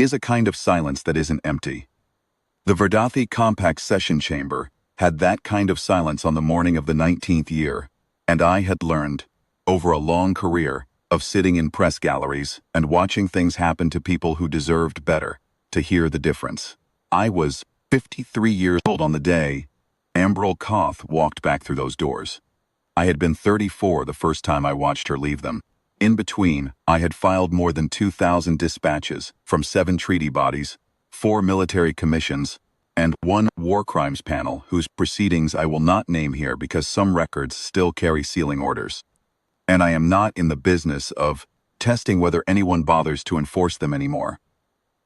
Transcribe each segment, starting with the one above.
is a kind of silence that isn't empty. The Verdathi Compact session chamber had that kind of silence on the morning of the 19th year, and I had learned, over a long career, of sitting in press galleries and watching things happen to people who deserved better, to hear the difference. I was 53 years old on the day Ambril Koth walked back through those doors. I had been 34 the first time I watched her leave them. In between, I had filed more than 2,000 dispatches from 7 treaty bodies, 4 military commissions, and 1 war crimes panel whose proceedings I will not name here because some records still carry sealing orders. And I am not in the business of testing whether anyone bothers to enforce them anymore.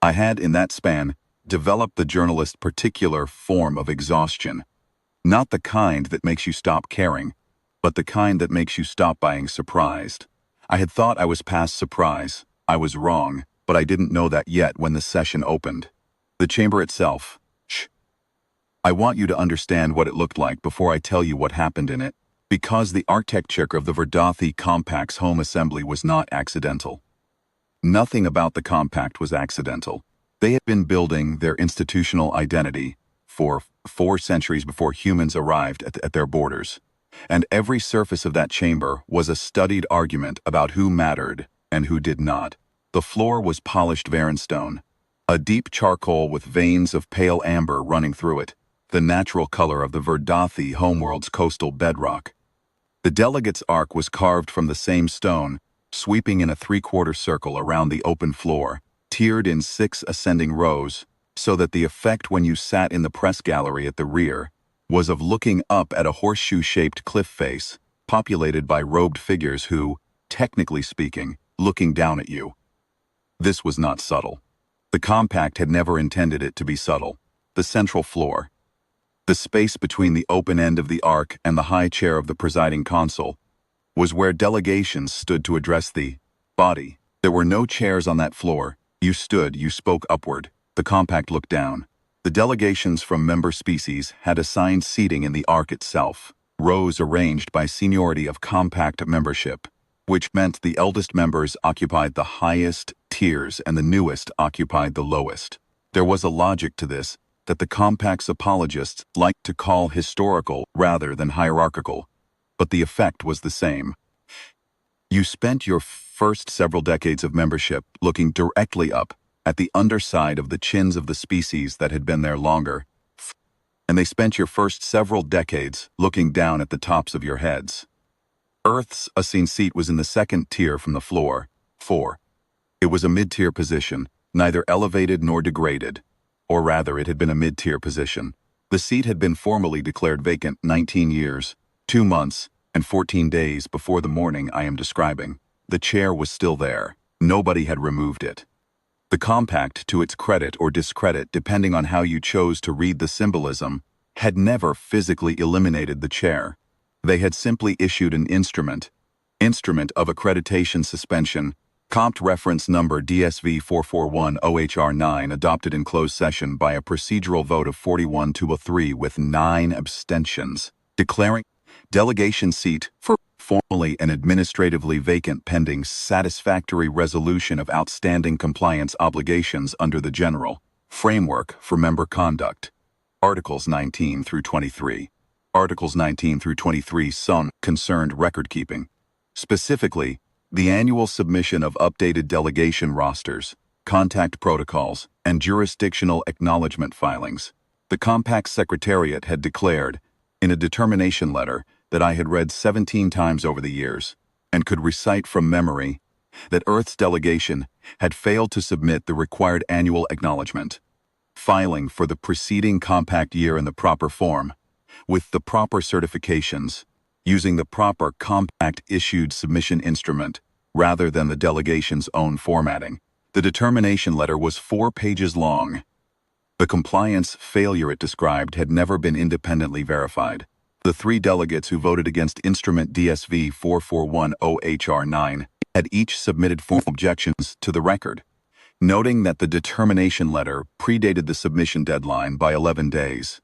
I had, in that span, developed the journalist's particular form of exhaustion. Not the kind that makes you stop caring, but the kind that makes you stop being surprised. I had thought I was past surprise. I was wrong, but I didn't know that yet when the session opened. The chamber itself. Shh. I want you to understand what it looked like before I tell you what happened in it, because the architecture of the Verdathi Compact's home assembly was not accidental. Nothing about the compact was accidental. They had been building their institutional identity for 4 centuries before humans arrived at their borders. And every surface of that chamber was a studied argument about who mattered and who did not. The floor was polished Varenstone, a deep charcoal with veins of pale amber running through it, the natural color of the Verdathi homeworld's coastal bedrock. The delegate's arc was carved from the same stone, sweeping in a 3/4 circle around the open floor, tiered in 6 ascending rows, so that the effect when you sat in the press gallery at the rear was of looking up at a horseshoe-shaped cliff face, populated by robed figures who, technically speaking, looking down at you. This was not subtle. The compact had never intended it to be subtle. The central floor, the space between the open end of the arc and the high chair of the presiding consul, was where delegations stood to address the body. There were no chairs on that floor. You stood, you spoke upward. The compact looked down. The delegations from member species had assigned seating in the arc itself, rows arranged by seniority of compact membership, which meant the eldest members occupied the highest tiers and the newest occupied the lowest. There was a logic to this that the compact's apologists liked to call historical rather than hierarchical, but the effect was the same. You spent your first several decades of membership looking directly up at the underside of the chins of the species that had been there longer, and they spent your first several decades looking down at the tops of your heads. Earth's assigned seat was in the 2nd tier from the floor, 4. It was a mid-tier position, neither elevated nor degraded, or rather it had been a mid-tier position. The seat had been formally declared vacant 19 years, 2 months, and 14 days before the morning I am describing. The chair was still there. Nobody had removed it. The compact, to its credit or discredit depending on how you chose to read the symbolism, had never physically eliminated the chair. They had simply issued an instrument of accreditation suspension, Compt reference number DSV 441 OHR9, adopted in closed session by a procedural vote of 41-3 with 9 abstentions, declaring delegation seat for formally and administratively vacant pending satisfactory resolution of outstanding compliance obligations under the General Framework for Member Conduct. Articles 19 through 23. Articles 19 through 23 concerned record-keeping. Specifically, the annual submission of updated delegation rosters, contact protocols, and jurisdictional acknowledgement filings. The Compact Secretariat had declared, in a determination letter that I had read 17 times over the years, and could recite from memory, that Earth's delegation had failed to submit the required annual acknowledgement, filing for the preceding compact year in the proper form, with the proper certifications, using the proper compact-issued submission instrument, rather than the delegation's own formatting. The determination letter was 4 pages long. The compliance failure it described had never been independently verified. The 3 delegates who voted against Instrument DSV 441 OHR9 had each submitted formal objections to the record, noting that the determination letter predated the submission deadline by 11 days,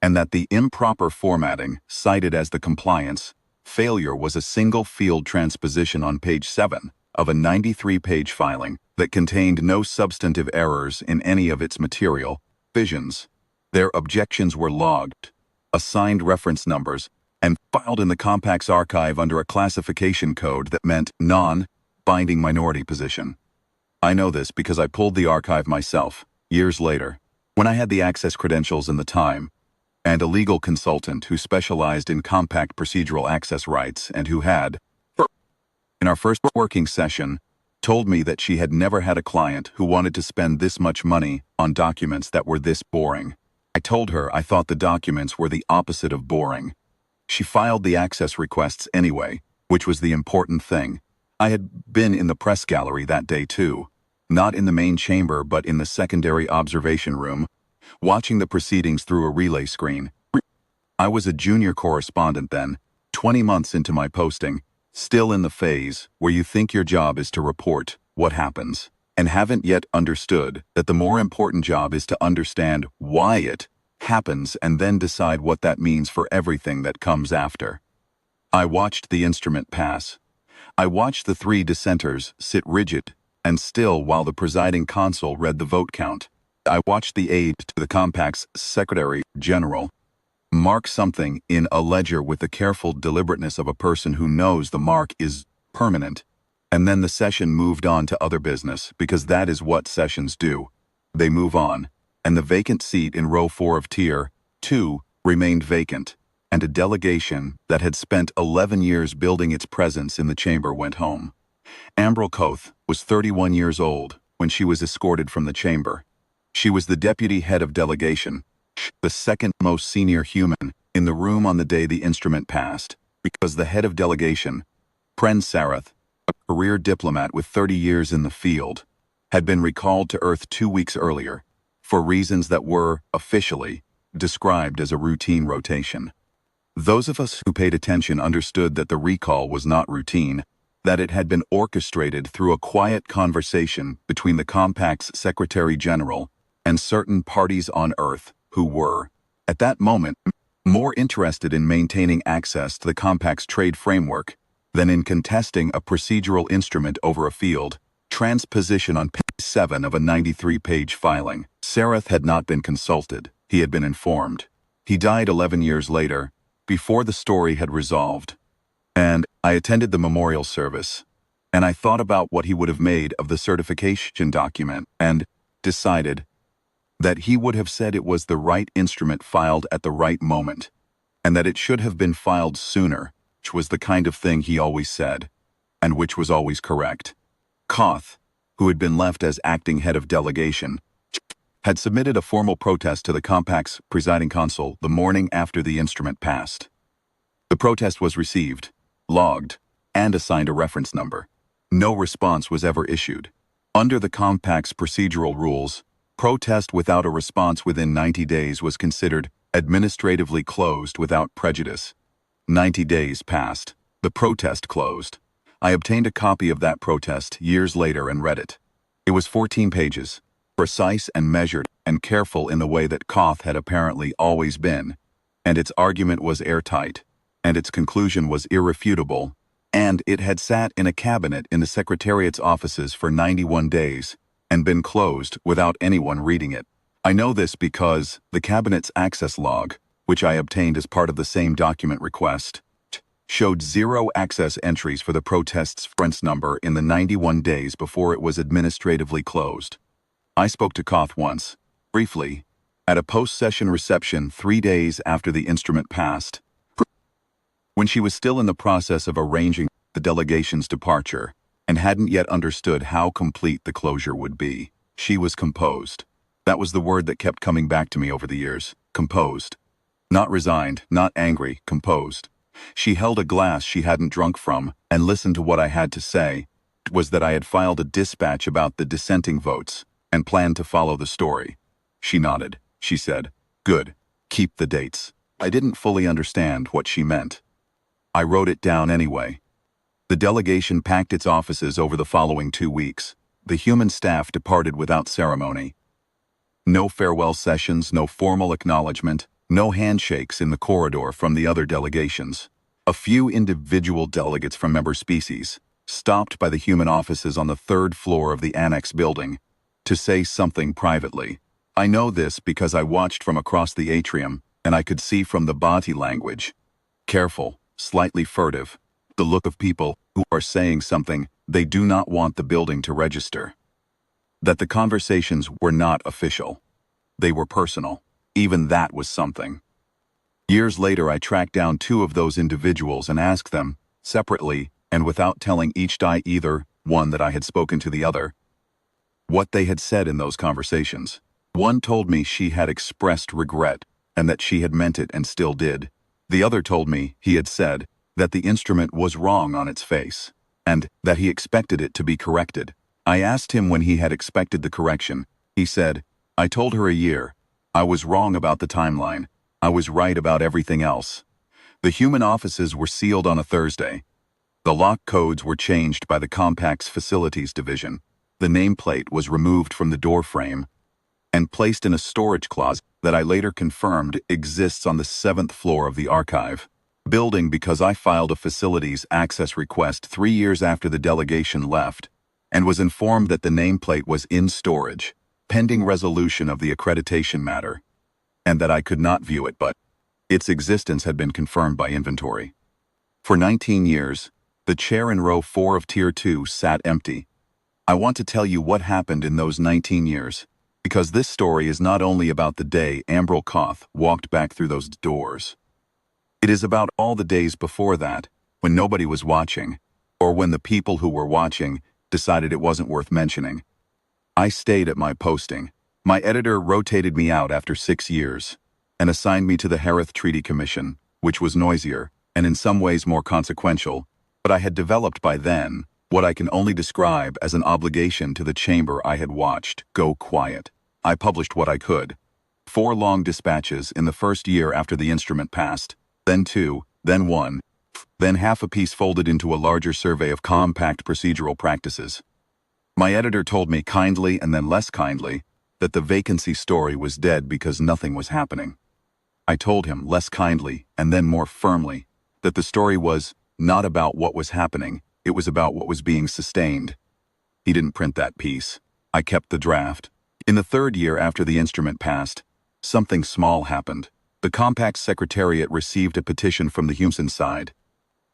and that the improper formatting cited as the compliance failure was a single field transposition on page 7 of a 93-page filing that contained no substantive errors in any of its material visions. Their objections were logged, assigned reference numbers, and filed in the Compact's archive under a classification code that meant non-binding minority position. I know this because I pulled the archive myself, years later, when I had the access credentials and the time, and a legal consultant who specialized in compact procedural access rights and who had, in our first working session, told me that she had never had a client who wanted to spend this much money on documents that were this boring. I told her I thought the documents were the opposite of boring. She filed the access requests anyway, which was the important thing. I had been in the press gallery that day too, not in the main chamber but in the secondary observation room, watching the proceedings through a relay screen. I was a junior correspondent then, 20 months into my posting, still in the phase where you think your job is to report what happens, and haven't yet understood that the more important job is to understand why it happens and then decide what that means for everything that comes after. I watched the instrument pass. I watched the 3 dissenters sit rigid and still while the presiding consul read the vote count. I watched the aide to the Compact's Secretary General mark something in a ledger with the careful deliberateness of a person who knows the mark is permanent. And then the session moved on to other business, because that is what sessions do. They move on, and the vacant seat in row 4 of Tier 2 remained vacant, and a delegation that had spent 11 years building its presence in the chamber went home. Ambril Koth was 31 years old when she was escorted from the chamber. She was the deputy head of delegation, the second most senior human in the room on the day the instrument passed, because the head of delegation, Pren Sarath, a career diplomat with 30 years in the field, had been recalled to Earth 2 weeks earlier, for reasons that were, officially, described as a routine rotation. Those of us who paid attention understood that the recall was not routine, that it had been orchestrated through a quiet conversation between the Compact's Secretary General and certain parties on Earth who were, at that moment, more interested in maintaining access to the Compact's trade framework than in contesting a procedural instrument over a field transposition on page 7 of a 93-page filing. Sarath had not been consulted. He had been informed. He died 11 years later, before the story had resolved. And I attended the memorial service, and I thought about what he would have made of the certification document and decided that he would have said it was the right instrument filed at the right moment, and that it should have been filed sooner, which was the kind of thing he always said, and which was always correct. Koth, who had been left as acting head of delegation, had submitted a formal protest to the Compact's presiding consul the morning after the instrument passed. The protest was received, logged, and assigned a reference number. No response was ever issued. Under the Compact's procedural rules, protest without a response within 90 days was considered administratively closed without prejudice. 90 days passed. The protest closed. I obtained a copy of that protest years later and read it. It was 14 pages, precise and measured and careful in the way that Koth had apparently always been, and its argument was airtight, and its conclusion was irrefutable, and it had sat in a cabinet in the Secretariat's offices for 91 days, and been closed without anyone reading it. I know this because the Cabinet's access log, which I obtained as part of the same document request, showed 0 access entries for the protest's reference number in the 91 days before it was administratively closed. I spoke to Koth once, briefly, at a post-session reception 3 days after the instrument passed, when she was still in the process of arranging the delegation's departure, and hadn't yet understood how complete the closure would be. She was composed. That was the word that kept coming back to me over the years. Composed. Not resigned, not angry, composed. She held a glass she hadn't drunk from and listened to what I had to say. It was that I had filed a dispatch about the dissenting votes and planned to follow the story. She nodded. She said, "Good. Keep the dates." I didn't fully understand what she meant. I wrote it down anyway. The delegation packed its offices over the following 2 weeks. The human staff departed without ceremony. No farewell sessions, no formal acknowledgement, no handshakes in the corridor from the other delegations. A few individual delegates from member species, stopped by the human offices on the third floor of the annex building to say something privately. I know this because I watched from across the atrium, and I could see from the body language, careful, slightly furtive, the look of people who are saying something they do not want the building to register. That the conversations were not official. They were personal. Even that was something. Years later, I tracked down two of those individuals and asked them, separately and without telling each either one that I had spoken to the other, what they had said in those conversations. One told me she had expressed regret and that she had meant it and still did. The other told me he had said that the instrument was wrong on its face and that he expected it to be corrected. I asked him when he had expected the correction. He said, "I told her a year. I was wrong about the timeline. I was right about everything else." The human offices were sealed on a Thursday. The lock codes were changed by the Compact's facilities division. The nameplate was removed from the door frame and placed in a storage closet that I later confirmed exists on the 7th floor of the archive building because I filed a facilities access request 3 years after the delegation left and was informed that the nameplate was in storage, pending resolution of the accreditation matter, and that I could not view it, but its existence had been confirmed by inventory. For 19 years, the chair in row 4 of Tier 2 sat empty. I want to tell you what happened in those 19 years, because this story is not only about the day Ambril Koth walked back through those doors. It is about all the days before that, when nobody was watching, or when the people who were watching decided it wasn't worth mentioning. I stayed at my posting. My editor rotated me out after 6 years and assigned me to the Harith Treaty Commission, which was noisier and in some ways more consequential, but I had developed by then what I can only describe as an obligation to the chamber I had watched go quiet. I published what I could. 4 long dispatches in the first year after the instrument passed, then 2, then 1, then half a piece folded into a larger survey of compact procedural practices. My editor told me kindly and then less kindly that the vacancy story was dead because nothing was happening. I told him less kindly and then more firmly that the story was not about what was happening, it was about what was being sustained. He didn't print that piece. I kept the draft. In the 3rd year after the instrument passed, something small happened. The Compact's secretariat received a petition from the human side.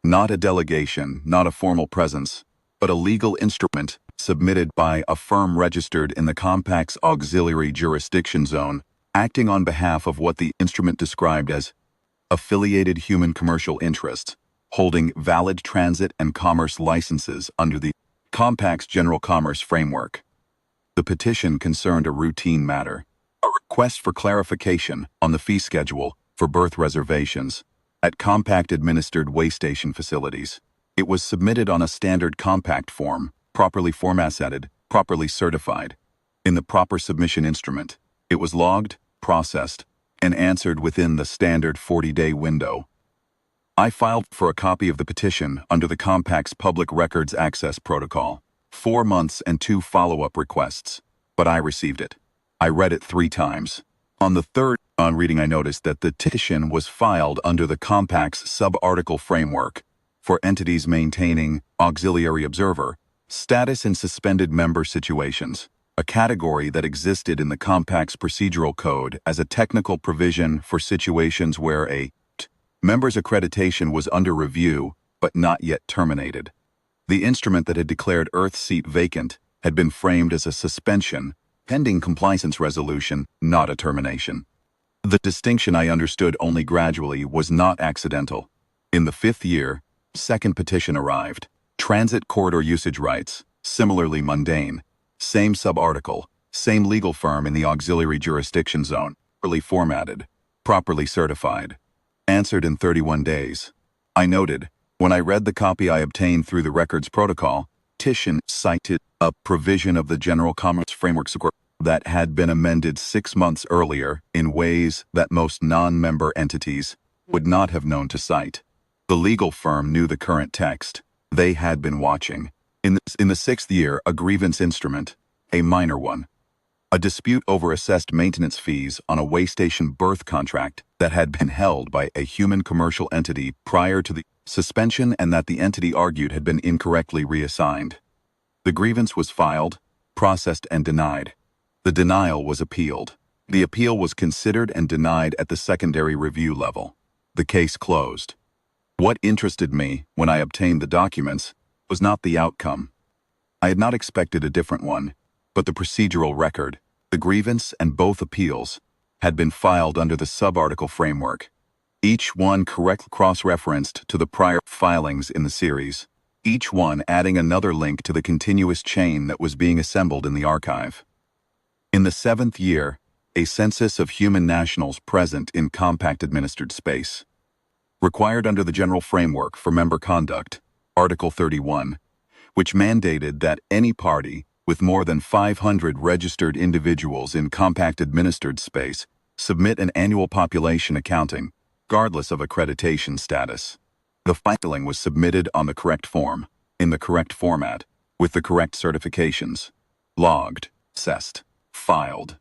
Not a delegation, not a formal presence, but a legal instrument submitted by a firm registered in the Compact's auxiliary jurisdiction zone, acting on behalf of what the instrument described as affiliated human commercial interests, holding valid transit and commerce licenses under the Compact's General Commerce Framework. The petition concerned a routine matter, a request for clarification on the fee schedule for berth reservations at Compact-administered waystation facilities. It was submitted on a standard Compact form, properly formatted, properly certified. In the proper submission instrument, it was logged, processed, and answered within the standard 40-day window. I filed for a copy of the petition under the Compact's Public Records Access Protocol, 4 months and 2 follow-up requests, but I received it. I read it 3 times. On the 3rd reading, I noticed that the petition was filed under the Compact's sub-article framework for entities maintaining auxiliary observer status in suspended member situations, a category that existed in the Compact's procedural code as a technical provision for situations where a member's accreditation was under review but not yet terminated. The instrument that had declared Earth's seat vacant had been framed as a suspension, pending compliance resolution, not a termination. The distinction I understood only gradually was not accidental. In the 5th year, 2nd petition arrived. Transit corridor usage rights, similarly mundane. Same subarticle, same legal firm in the auxiliary jurisdiction zone, properly formatted, properly certified. Answered in 31 days. I noted, when I read the copy I obtained through the records protocol, petition cited a provision of the General Commerce Framework that had been amended 6 months earlier in ways that most non-member entities would not have known to cite. The legal firm knew the current text. They had been watching. In the 6th year, a grievance instrument, a minor one. A dispute over assessed maintenance fees on a waystation berth contract that had been held by a human commercial entity prior to the suspension and that the entity argued had been incorrectly reassigned. The grievance was filed, processed, and denied. The denial was appealed. The appeal was considered and denied at the secondary review level. The case closed. What interested me when I obtained the documents was not the outcome. I had not expected a different one, but the procedural record, the grievance, and both appeals had been filed under the subarticle framework, each one correct cross-referenced to the prior filings in the series, each one adding another link to the continuous chain that was being assembled in the archive. In the 7th year, a census of human nationals present in compact-administered space, required under the General Framework for Member Conduct, Article 31, which mandated that any party with more than 500 registered individuals in compact-administered space submit an annual population accounting, regardless of accreditation status. The filing was submitted on the correct form, in the correct format, with the correct certifications. Logged, assessed, filed.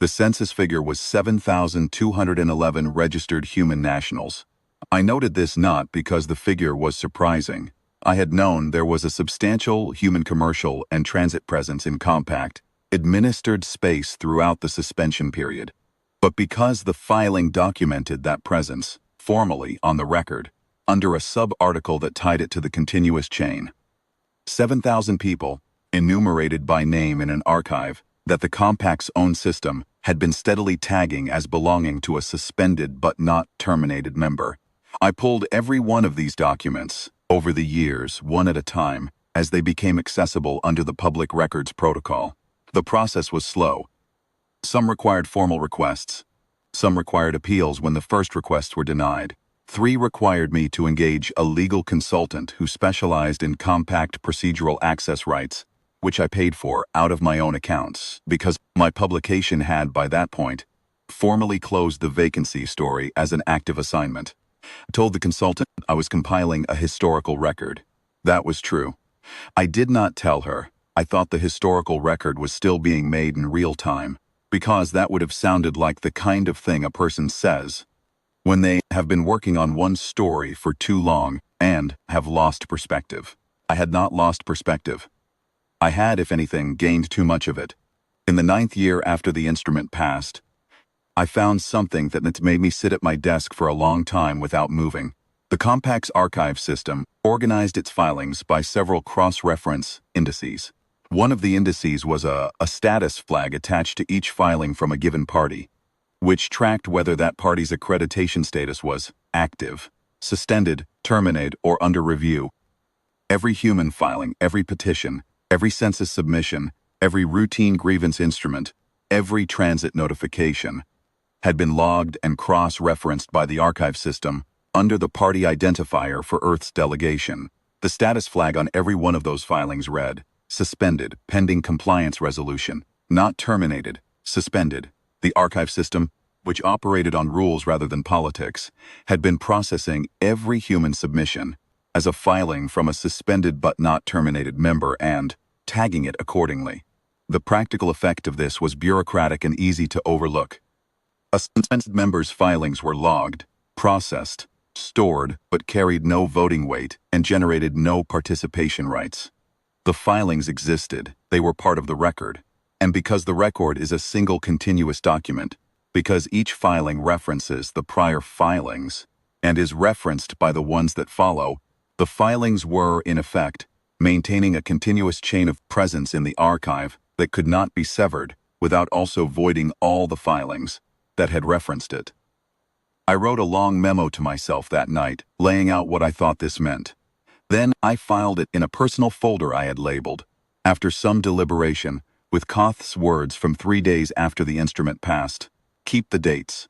The census figure was 7,211 registered human nationals. I noted this not because the figure was surprising. I had known there was a substantial human commercial and transit presence in compact, administered space throughout the suspension period, but because the filing documented that presence, formally on the record, under a sub-article that tied it to the continuous chain. 7,000 people, enumerated by name in an archive that the Compact's own system had been steadily tagging as belonging to a suspended but not terminated member. I pulled every one of these documents, over the years, one at a time, as they became accessible under the Public Records Protocol. The process was slow. Some required formal requests. Some required appeals when the first requests were denied. 3 required me to engage a legal consultant who specialized in compact procedural access rights, which I paid for out of my own accounts, because my publication had, by that point, formally closed the vacancy story as an active assignment. I told the consultant I was compiling a historical record. That was true. I did not tell her I thought the historical record was still being made in real time, because that would have sounded like the kind of thing a person says when they have been working on one story for too long and have lost perspective. I had not lost perspective. I had, if anything, gained too much of it. In the 9th year after the instrument passed, I found something that made me sit at my desk for a long time without moving. The Compact's archive system organized its filings by several cross-reference indices. One of the indices was a status flag attached to each filing from a given party, which tracked whether that party's accreditation status was active, suspended, terminated, or under review. Every human filing, every petition, every census submission, every routine grievance instrument, every transit notification had been logged and cross-referenced by the archive system under the party identifier for Earth's delegation. The status flag on every one of those filings read, suspended, pending compliance resolution, not terminated, suspended. The archive system, which operated on rules rather than politics, had been processing every human submission as a filing from a suspended but not terminated member and tagging it accordingly. The practical effect of this was bureaucratic and easy to overlook. A suspended member's filings were logged, processed, stored, but carried no voting weight and generated no participation rights. The filings existed, they were part of the record, and because the record is a single continuous document, because each filing references the prior filings and is referenced by the ones that follow, the filings were, in effect, maintaining a continuous chain of presence in the archive that could not be severed without also voiding all the filings that had referenced it. I wrote a long memo to myself that night, laying out what I thought this meant. Then I filed it in a personal folder I had labeled, after some deliberation, with Koth's words from 3 days after the instrument passed. Keep the dates.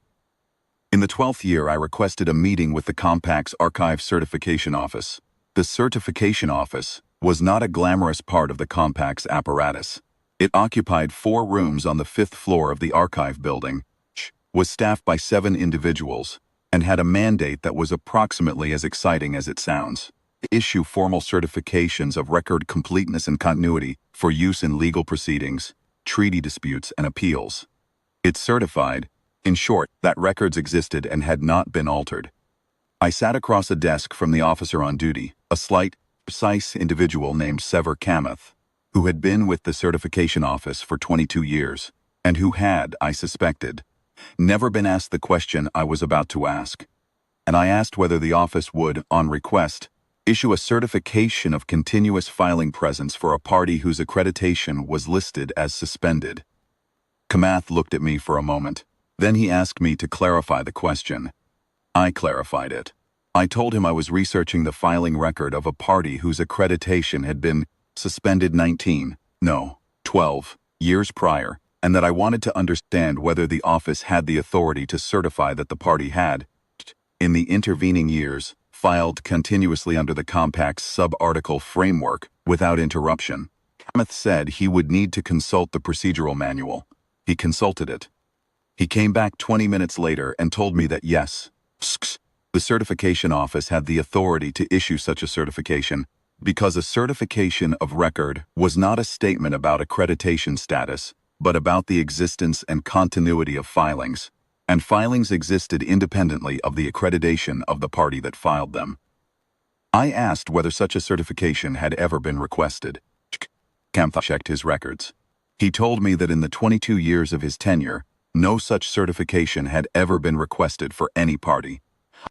In the 12th year, I requested a meeting with the Compact's Archive Certification Office. The Certification Office was not a glamorous part of the Compact's apparatus. It occupied 4 rooms on the 5th floor of the archive building, was staffed by 7 individuals, and had a mandate that was approximately as exciting as it sounds: issue formal certifications of record completeness and continuity for use in legal proceedings, treaty disputes, and appeals. It certified, in short, that records existed and had not been altered. I sat across a desk from the officer on duty, a slight, precise individual named Sever Kamath, who had been with the certification office for 22 years, and who had, I suspected, never been asked the question I was about to ask. And I asked whether the office would, on request, issue a certification of continuous filing presence for a party whose accreditation was listed as suspended. Kamath looked at me for a moment. Then he asked me to clarify the question. I clarified it. I told him I was researching the filing record of a party whose accreditation had been suspended 12 years prior, and that I wanted to understand whether the office had the authority to certify that the party had, in the intervening years, filed continuously under the Compact's sub-article framework without interruption. Kamath said he would need to consult the procedural manual. He consulted it. He came back 20 minutes later and told me that yes, the certification office had the authority to issue such a certification because a certification of record was not a statement about accreditation status, but about the existence and continuity of filings, and filings existed independently of the accreditation of the party that filed them. I asked whether such a certification had ever been requested. Kamath checked his records. He told me that in the 22 years of his tenure, no such certification had ever been requested for any party.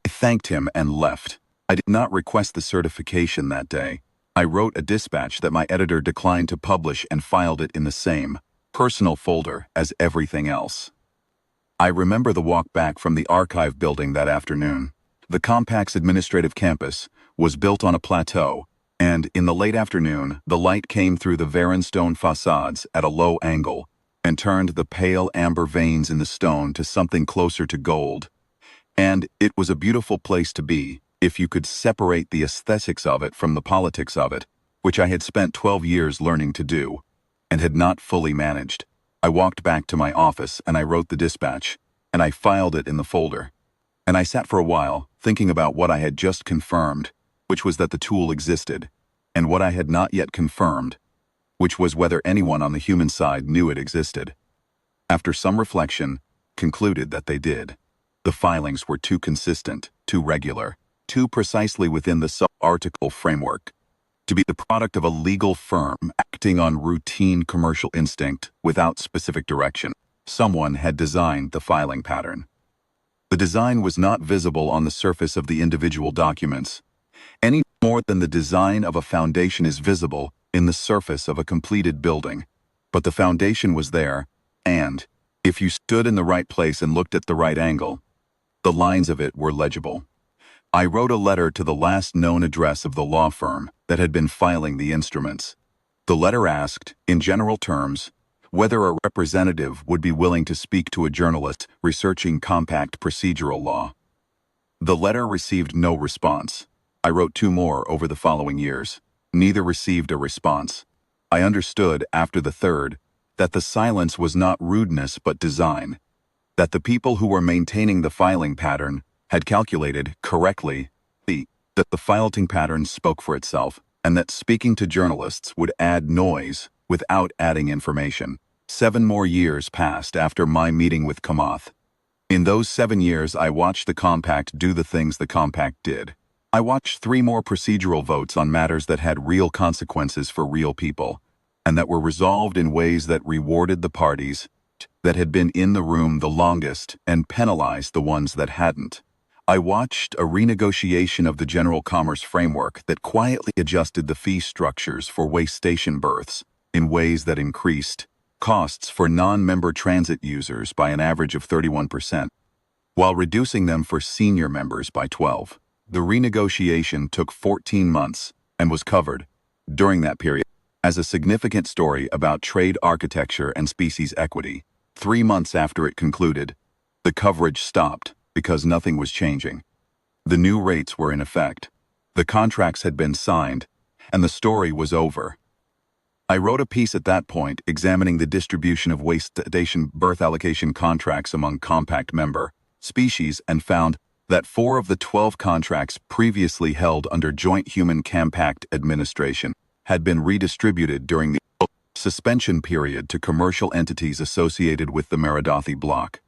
I thanked him and left. I did not request the certification that day. I wrote a dispatch that my editor declined to publish and filed it in the same personal folder as everything else. I remember the walk back from the archive building that afternoon. The Compact's administrative campus was built on a plateau, and in the late afternoon, the light came through the Varan stone facades at a low angle and turned the pale amber veins in the stone to something closer to gold. And it was a beautiful place to be, if you could separate the aesthetics of it from the politics of it, which I had spent 12 years learning to do, and had not fully managed. I walked back to my office and I wrote the dispatch, and I filed it in the folder. And I sat for a while, thinking about what I had just confirmed, which was that the tool existed, and what I had not yet confirmed, which was whether anyone on the human side knew it existed. After some reflection, concluded that they did. The filings were too consistent, too regular, too precisely within the sub-article framework, to be the product of a legal firm acting on routine commercial instinct without specific direction. Someone had designed the filing pattern. The design was not visible on the surface of the individual documents, any more than the design of a foundation is visible in the surface of a completed building. But the foundation was there, and, if you stood in the right place and looked at the right angle, the lines of it were legible. I wrote a letter to the last known address of the law firm that had been filing the instruments. The letter asked, in general terms, whether a representative would be willing to speak to a journalist researching compact procedural law. The letter received no response. I wrote 2 more over the following years. Neither received a response. I understood, after the third, that the silence was not rudeness but design, that the people who were maintaining the filing pattern had calculated correctly that the filing pattern spoke for itself, and that speaking to journalists would add noise without adding information. 7 more years passed after my meeting with Kamath. In those 7 years, I watched the Compact do the things the Compact did. I watched 3 more procedural votes on matters that had real consequences for real people, and that were resolved in ways that rewarded the parties that had been in the room the longest and penalized the ones that hadn't. I watched a renegotiation of the General Commerce Framework that quietly adjusted the fee structures for waste station berths in ways that increased costs for non-member transit users by an average of 31%, while reducing them for senior members by 12%. The renegotiation took 14 months and was covered, during that period, as a significant story about trade architecture and species equity. 3 months after it concluded, the coverage stopped because nothing was changing. The new rates were in effect. The contracts had been signed, and the story was over. I wrote a piece at that point examining the distribution of waste station berth allocation contracts among Compact member species and found that 4 of the 12 contracts previously held under Joint Human Compact Administration had been redistributed during the suspension period to commercial entities associated with the Verdathi block.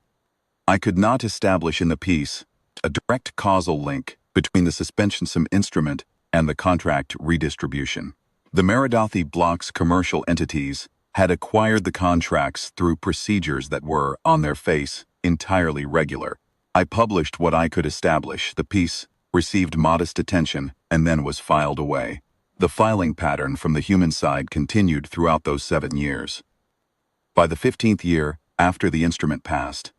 I could not establish in the piece a direct causal link between the suspension instrument and the contract redistribution. The Verdathi block's commercial entities had acquired the contracts through procedures that were, on their face, entirely regular. I published what I could establish. The piece received modest attention and then was filed away. The filing pattern from the human side continued throughout those 7 years. By the 15th year, after the instrument passed,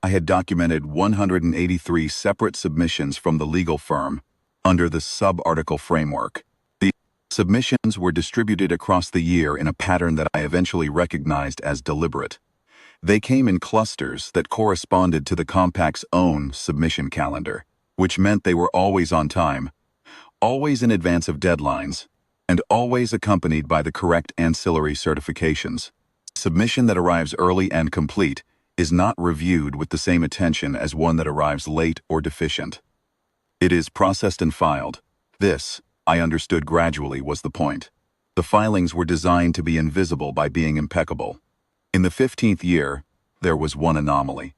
I had documented 183 separate submissions from the legal firm under the sub-article framework. The submissions were distributed across the year in a pattern that I eventually recognized as deliberate. They came in clusters that corresponded to the Compact's own submission calendar, which meant they were always on time, always in advance of deadlines, and always accompanied by the correct ancillary certifications. Submission that arrives early and complete is not reviewed with the same attention as one that arrives late or deficient. It is processed and filed. This, I understood gradually, was the point. The filings were designed to be invisible by being impeccable. In the 15th year, there was one anomaly.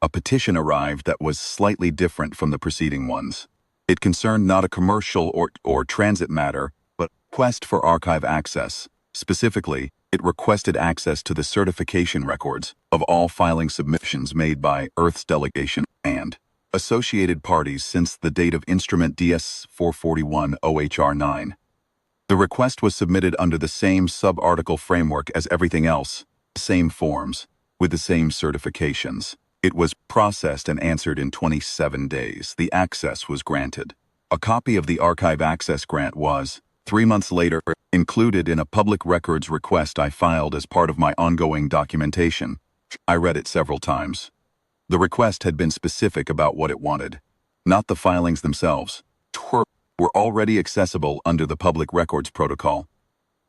A petition arrived that was slightly different from the preceding ones. It concerned not a commercial or transit matter, but a request for archive access. Specifically, it requested access to the certification records of all filing submissions made by Earth's delegation and associated parties since the date of Instrument DS 441 OHR 9. The request was submitted under the same sub-article framework as everything else, the same forms, with the same certifications. It was processed and answered in 27 days. The access was granted. A copy of the archive access grant was, 3 months later, included in a public records request I filed as part of my ongoing documentation. I read it several times. The request had been specific about what it wanted, not the filings themselves. Were already accessible under the public records protocol.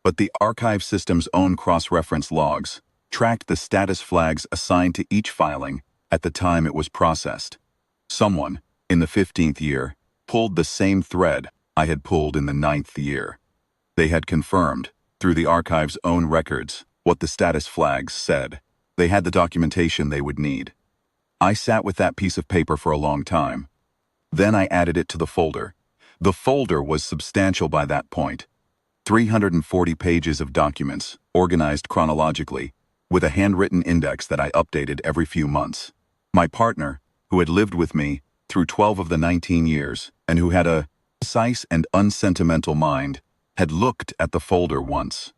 But the archive system's own cross-reference logs tracked the status flags assigned to each filing at the time it was processed. Someone, in the 15th year, pulled the same thread I had pulled in the 9th year. They had confirmed, through the archive's own records, what the status flags said. They had the documentation they would need. I sat with that piece of paper for a long time. Then I added it to the folder. The folder was substantial by that point. 340 pages of documents, organized chronologically, with a handwritten index that I updated every few months. My partner, who had lived with me through 12 of the 19 years and who had a precise and unsentimental mind, had looked at the folder once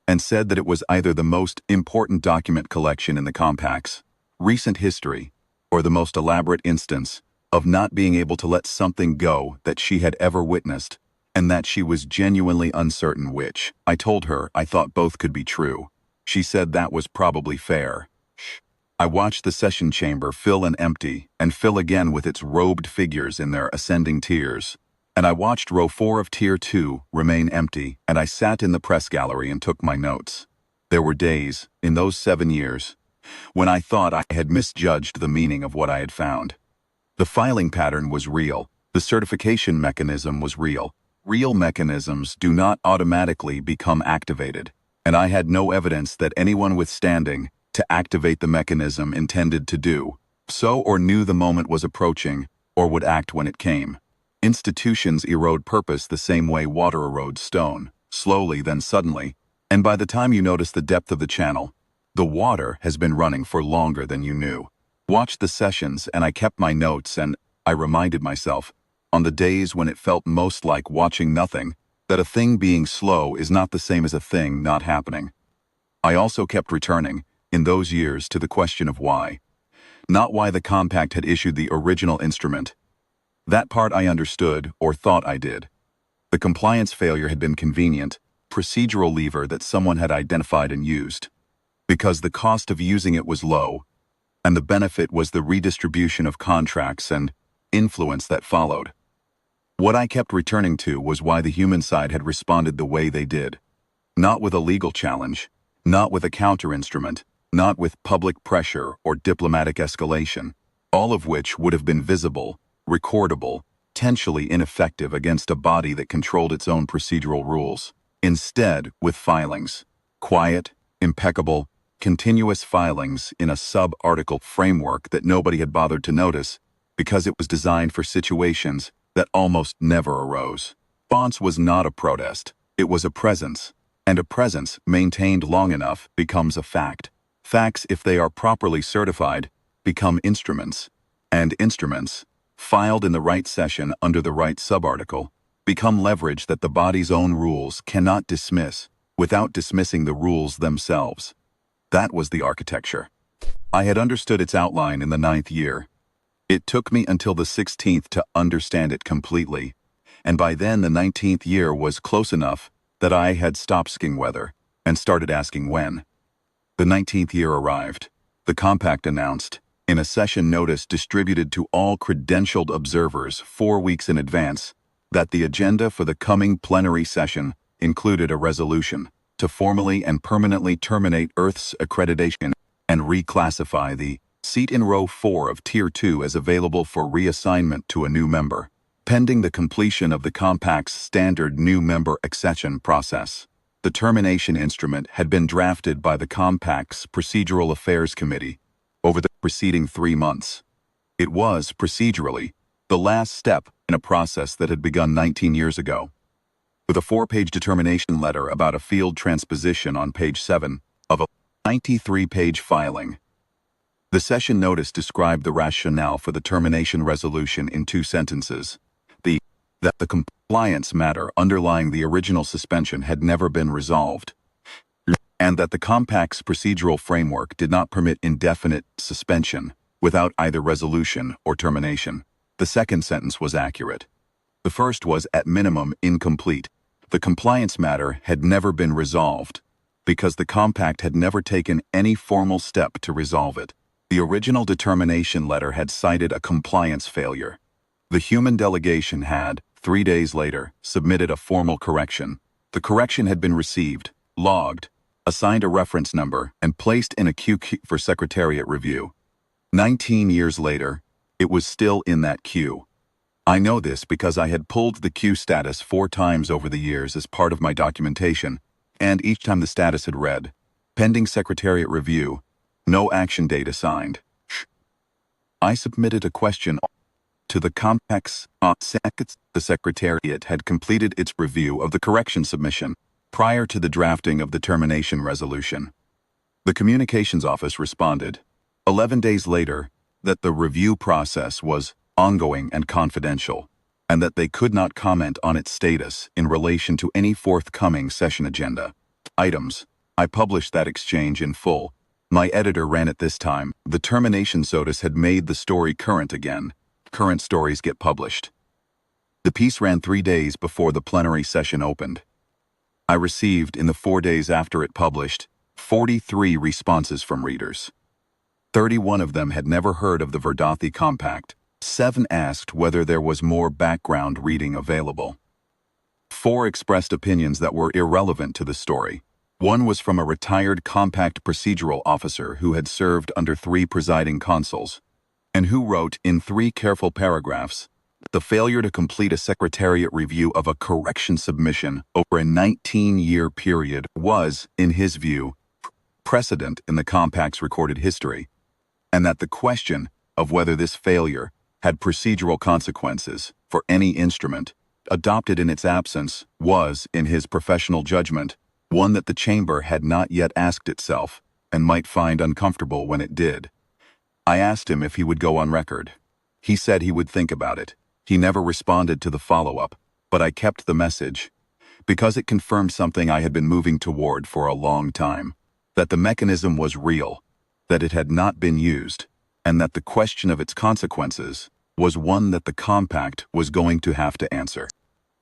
and said that it was either the most important document collection in the Compact's recent history or the most elaborate instance of not being able to let something go that she had ever witnessed, and that she was genuinely uncertain which. I told her I thought both could be true. She said that was probably fair. I watched the session chamber fill and empty, and fill again with its robed figures in their ascending tiers. And I watched row 4 of tier 2 remain empty, and I sat in the press gallery and took my notes. There were days, in those 7 years, when I thought I had misjudged the meaning of what I had found. The filing pattern was real. The certification mechanism was real. Real mechanisms do not automatically become activated, and I had no evidence that anyone with standing to activate the mechanism intended to do so or knew the moment was approaching or would act when it came. Institutions erode purpose the same way water erodes stone, slowly then suddenly, and by the time you notice the depth of the channel, the water has been running for longer than you knew. Watched the sessions and I kept my notes, and I reminded myself, on the days when it felt most like watching nothing, that a thing being slow is not the same as a thing not happening. I also kept returning, in those years, to the question of why. Not why the Compact had issued the original instrument. That part I understood, or thought I did. The compliance failure had been convenient, procedural lever that someone had identified and used. Because the cost of using it was low, and the benefit was the redistribution of contracts and influence that followed. What I kept returning to was why the human side had responded the way they did. Not with a legal challenge, not with a counter-instrument, not with public pressure or diplomatic escalation, all of which would have been visible, recordable, potentially ineffective against a body that controlled its own procedural rules. Instead, with filings. Quiet, impeccable, continuous filings in a sub-article framework that nobody had bothered to notice because it was designed for situations that almost never arose. Response was not a protest, it was a presence, and a presence maintained long enough becomes a fact. Facts, if they are properly certified, become instruments, and instruments, filed in the right session under the right subarticle, become leverage that the body's own rules cannot dismiss without dismissing the rules themselves. That was the architecture. I had understood its outline in the 9th year. It took me until the 16th to understand it completely, and by then the 19th year was close enough that I had stopped asking whether and started asking when. The 19th year arrived. The Compact announced, in a session notice distributed to all credentialed observers 4 weeks in advance, that the agenda for the coming plenary session included a resolution to formally and permanently terminate Earth's accreditation and reclassify the seat in row 4 of Tier 2 as available for reassignment to a new member, pending the completion of the Compact's standard new member accession process. The termination instrument had been drafted by the Compact's Procedural Affairs Committee over the preceding 3 months. It was, procedurally, the last step in a process that had begun 19 years ago. With a 4-page determination letter about a field transposition on page 7 of a 93-page filing. The session notice described the rationale for the termination resolution in 2 sentences. That the compliance matter underlying the original suspension had never been resolved, and that the Compact's procedural framework did not permit indefinite suspension without either resolution or termination. The second sentence was accurate. The first was, at minimum, incomplete. The compliance matter had never been resolved because the Compact had never taken any formal step to resolve it. The original determination letter had cited a compliance failure. The human delegation had, 3 days later, submitted a formal correction. The correction had been received, logged, assigned a reference number, and placed in a queue for Secretariat review. 19 years later, it was still in that queue. I know this because I had pulled the queue status 4 times over the years as part of my documentation, and each time the status had read, pending Secretariat review, no action date assigned. I submitted a question to the Compact's the Secretariat had completed its review of the correction submission prior to the drafting of the termination resolution. The Communications Office responded, 11 days later, that the review process was ongoing and confidential, and that they could not comment on its status in relation to any forthcoming session agenda items. I published that exchange in full. My editor ran it this time. The termination notice had made the story current again. Current stories get published. The piece ran 3 days before the plenary session opened. I received, in the 4 days after it published, 43 responses from readers. 31 of them had never heard of the Verdathi Compact. 7 asked whether there was more background reading available. 4 expressed opinions that were irrelevant to the story. 1 was from a retired Compact procedural officer who had served under 3 presiding consuls, and who wrote in 3 careful paragraphs that the failure to complete a Secretariat review of a correction submission over a 19-year period was, in his view, precedent in the Compact's recorded history, and that the question of whether this failure had procedural consequences for any instrument adopted in its absence was, in his professional judgment, one that the Chamber had not yet asked itself and might find uncomfortable when it did. I asked him if he would go on record. He said he would think about it. He never responded to the follow-up, but I kept the message, because it confirmed something I had been moving toward for a long time, that the mechanism was real, that it had not been used, and that the question of its consequences was one that the Compact was going to have to answer,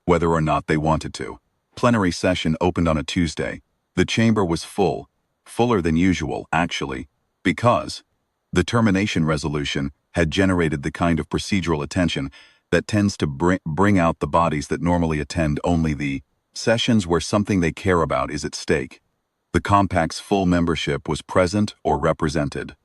whether or not they wanted to. Plenary session opened on a Tuesday. The chamber was full, fuller than usual, actually, because the termination resolution had generated the kind of procedural attention that tends to bring out the bodies that normally attend only the sessions where something they care about is at stake. The Compact's full membership was present or represented.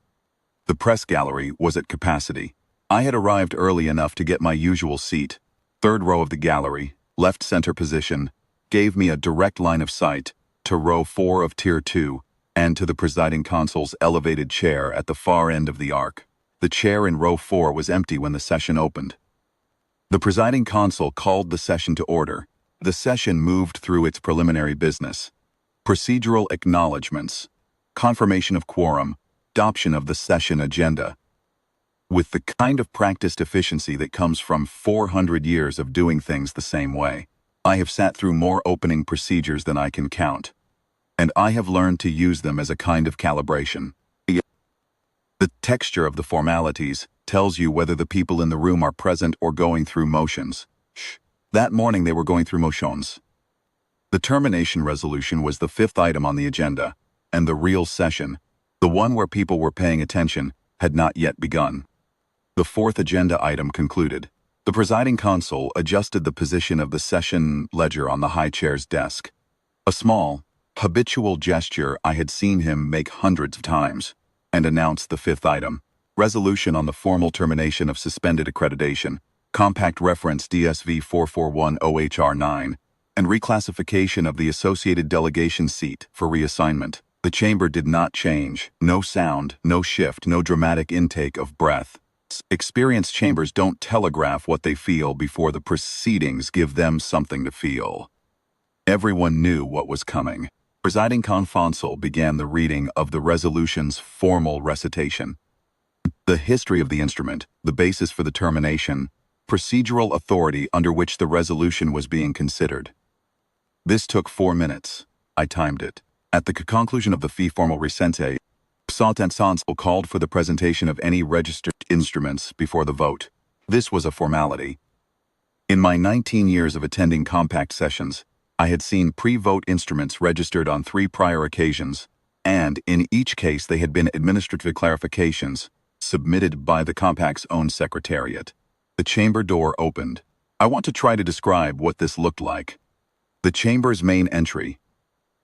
The press gallery was at capacity. I had arrived early enough to get my usual seat. 3rd row of the gallery, left center position, gave me a direct line of sight to row 4 of Tier 2 and to the presiding consul's elevated chair at the far end of the arc. The chair in row 4 was empty when the session opened. The presiding consul called the session to order. The session moved through its preliminary business. Procedural acknowledgments, confirmation of quorum, adoption of the session agenda. With the kind of practiced efficiency that comes from 400 years of doing things the same way, I have sat through more opening procedures than I can count, and I have learned to use them as a kind of calibration. The texture of the formalities tells you whether the people in the room are present or going through motions. That morning they were going through motions. The termination resolution was the 5th item on the agenda, and the real session, the one where people were paying attention, had not yet begun. The 4th agenda item concluded. The presiding consul adjusted the position of the session ledger on the high chair's desk. A small, habitual gesture I had seen him make hundreds of times, and announced the 5th item, resolution on the formal termination of suspended accreditation, compact reference DSV 441-OHR9, and reclassification of the associated delegation seat for reassignment. The chamber did not change. No sound, no shift, no dramatic intake of breath. Experienced chambers don't telegraph what they feel before the proceedings give them something to feel. Everyone knew what was coming. Presiding consul began the reading of the resolution's formal recitation. The history of the instrument, the basis for the termination, procedural authority under which the resolution was being considered. This took 4 minutes. I timed it. At the conclusion of the fee formal recente, consul called for the presentation of any registered instruments before the vote. This was a formality. In my 19 years of attending compact sessions, I had seen pre-vote instruments registered on 3 prior occasions, and in each case they had been administrative clarifications submitted by the compact's own secretariat. The chamber door opened. I want to try to describe what this looked like. The chamber's main entry,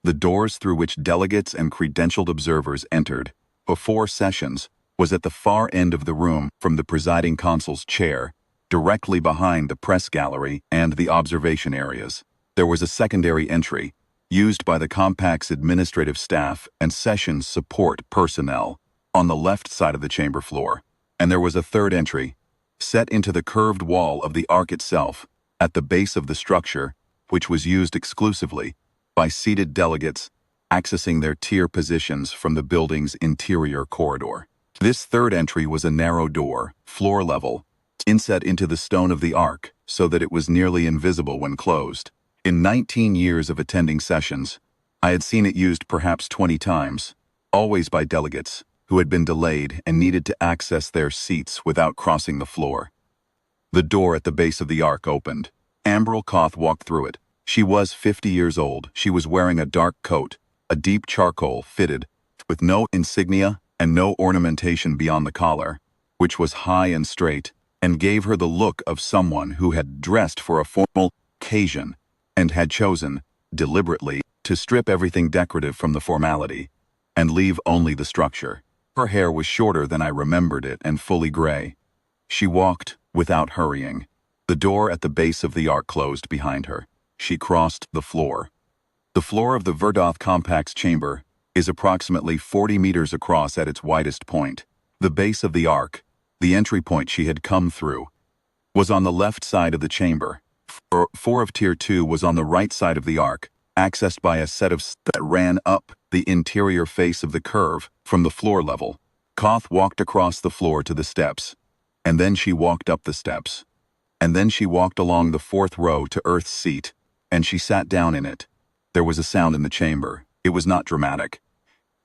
the doors through which delegates and credentialed observers entered before sessions, was at the far end of the room from the presiding consul's chair, directly behind the press gallery and the observation areas. There was a secondary entry, used by the compact's administrative staff and session support personnel, on the left side of the chamber floor, and there was a third entry, set into the curved wall of the arc itself, at the base of the structure, which was used exclusively by seated delegates accessing their tier positions from the building's interior corridor. This third entry was a narrow door, floor level, inset into the stone of the arc so that it was nearly invisible when closed. In 19 years of attending sessions, I had seen it used perhaps 20 times, always by delegates who had been delayed and needed to access their seats without crossing the floor. The door at the base of the arc opened. Ambril Koth walked through it. She was 50 years old. She was wearing a dark coat, a deep charcoal fitted, with no insignia and no ornamentation beyond the collar, which was high and straight, and gave her the look of someone who had dressed for a formal occasion and had chosen, deliberately, to strip everything decorative from the formality and leave only the structure. Her hair was shorter than I remembered it and fully gray. She walked without hurrying. The door at the base of the arc closed behind her. She crossed the floor. The floor of the Verdathi Compact's chamber is approximately 40 meters across at its widest point. The base of the arc, the entry point she had come through, was on the left side of the chamber. 4 of Tier 2 was on the right side of the arc, accessed by a set of steps that ran up the interior face of the curve from the floor level. Koth walked across the floor to the steps, and then she walked up the steps, and then she walked along the 4th row to Earth's seat, and she sat down in it. There was a sound in the chamber. It was not dramatic.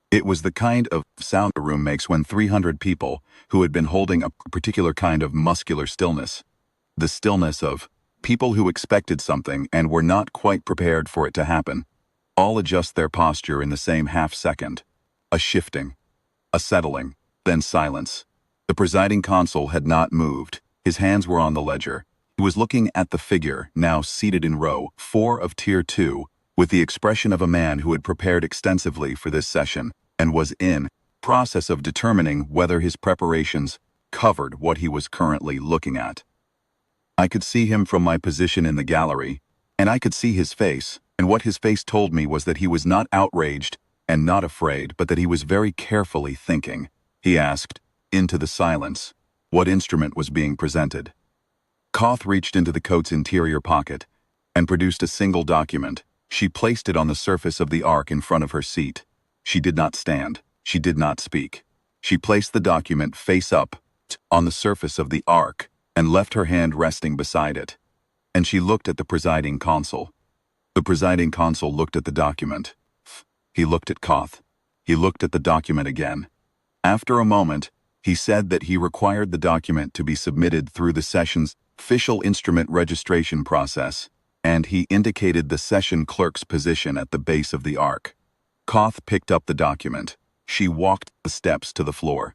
It was the kind of sound a room makes when 300 people, who had been holding a particular kind of muscular stillness, the stillness of people who expected something and were not quite prepared for it to happen, all adjust their posture in the same half-second. A shifting, a settling, then silence. The presiding consul had not moved. His hands were on the ledger. He was looking at the figure, now seated in row 4 of Tier 2, with the expression of a man who had prepared extensively for this session and was in process of determining whether his preparations covered what he was currently looking at. I could see him from my position in the gallery, and I could see his face, And what his face told me was that he was not outraged and not afraid, but that he was very carefully thinking. He asked, into the silence, what instrument was being presented. Koth reached into the coat's interior pocket and produced a single document. She placed it on the surface of the ark in front of her seat. She did not stand. She did not speak. She placed the document face up on the surface of the ark and left her hand resting beside it. And she looked at the presiding consul. The presiding consul looked at the document. He looked at Koth. He looked at the document again. After a moment, he said that he required the document to be submitted through the session's official instrument registration process, and he indicated the session clerk's position at the base of the ark. Koth picked up the document. She walked the steps to the floor.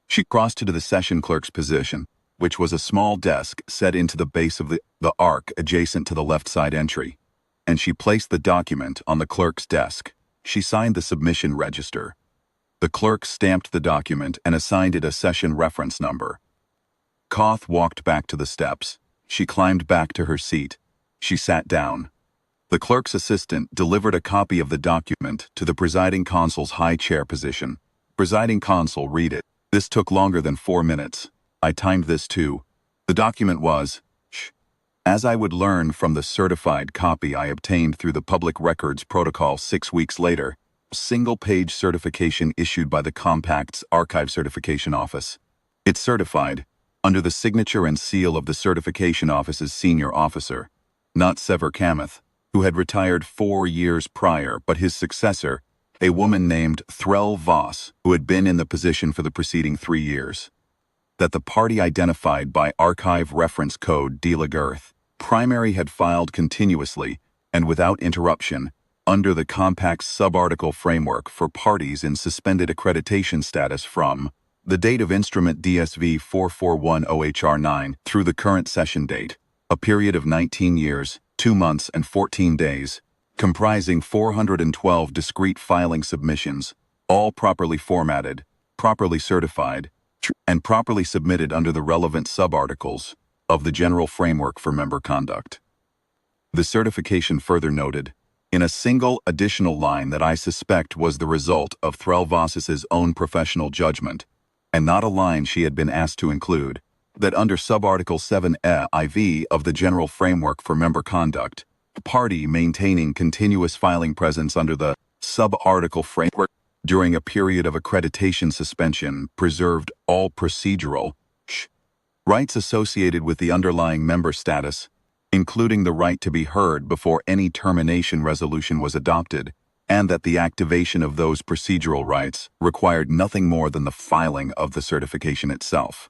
She crossed to the session clerk's position, which was a small desk set into the base of the ark adjacent to the left side entry, and she placed the document on the clerk's desk. She signed the submission register. The clerk stamped the document and assigned it a session reference number. Koth walked back to the steps. She climbed back to her seat. She sat down. The clerk's assistant delivered a copy of the document to the presiding consul's high chair position. Presiding consul, read it. This took longer than 4 minutes. I timed this too. The document was, as I would learn from the certified copy I obtained through the Public Records Protocol 6 weeks later, single-page certification issued by the Compact's Archive Certification Office. It's certified, under the signature and seal of the Certification Office's senior officer, not Sever Kamath, who had retired 4 years prior, but his successor, a woman named Threll Voss, who had been in the position for the preceding 3 years. That the party identified by Archive Reference Code delegation primary had filed continuously and without interruption under the Compact's subarticle framework for parties in suspended accreditation status from the date of instrument DSV 4410HR9 through the current session date, a period of 19 years, 2 months and 14 days, comprising 412 discrete filing submissions, all properly formatted, properly certified, and properly submitted under the relevant subarticles of the General Framework for Member Conduct. The certification further noted, in a single additional line that I suspect was the result of Threll Voss's own professional judgment, and not a line she had been asked to include, that under subarticle 7(iv) of the General Framework for Member Conduct, a party maintaining continuous filing presence under the subarticle framework during a period of accreditation suspension preserved all procedural rights associated with the underlying member status, including the right to be heard before any termination resolution was adopted, and that the activation of those procedural rights required nothing more than the filing of the certification itself.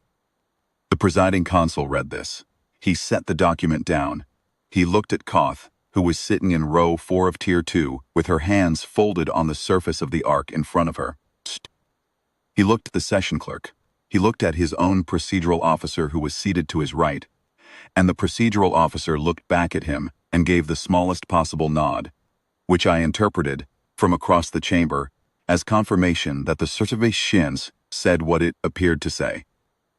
The presiding consul read this. He set the document down. He looked at Koth, who was sitting in row 4 of Tier 2, with her hands folded on the surface of the ark in front of her. He looked at the session clerk. He looked at his own procedural officer who was seated to his right, and the procedural officer looked back at him and gave the smallest possible nod, which I interpreted, from across the chamber, as confirmation that the certifications said what it appeared to say,